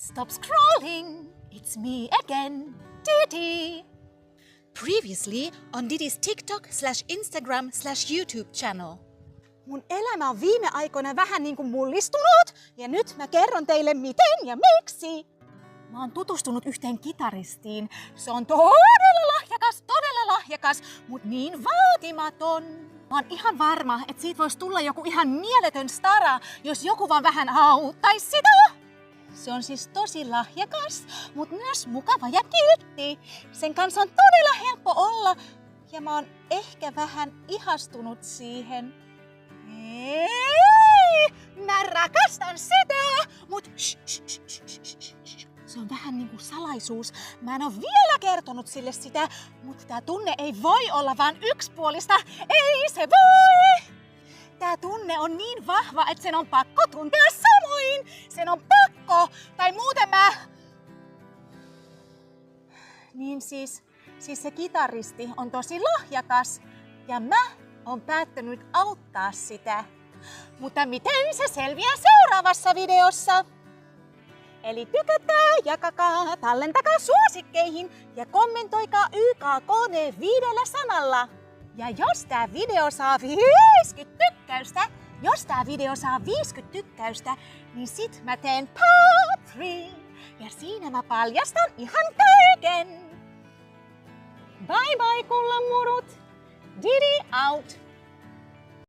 Stop scrolling. It's me again, Didi. Previously on Didi's TikTok/Instagram/YouTube channel. Mun elämä on viime aikoina vähän niin kuin mullistunut ja nyt mä kerron teille miten ja miksi. Mä oon tutustunut yhteen kitaristiin. Se on todella lahjakas, mut niin vaatimaton. Mä oon ihan varma, että siitä voisi tulla joku ihan mieletön stara, jos joku vaan vähän auttaisi sitä. Se on siis tosi lahjakas, mut myös mukava ja kiltti. Sen kanssa on todella helppo olla ja mä oon ehkä vähän ihastunut siihen. Ei, mä rakastan sitä, mut se on vähän niinku salaisuus. Mä en oo vielä kertonut sille sitä, mutta tää tunne ei voi olla vaan yksipuolista. Ei se voi! Tää tunne on niin vahva, että sen on pakko tuntea samoin. Sen on pakko, tai muuten mä... Niin siis se kitaristi on tosi lahjakas ja mä oon päättänyt auttaa sitä. Mutta miten se selviää seuraavassa videossa? Eli tykätkää, jakakaa, tallentakaa suosikkeihin ja kommentoikaa YKKD 5 sanalla. Ja jos tää video saa 50 tykkäystä, niin sit mä teen part 3. Ja siinä mä paljastan ihan kaiken. Bye bye kullanmurut. Didi out.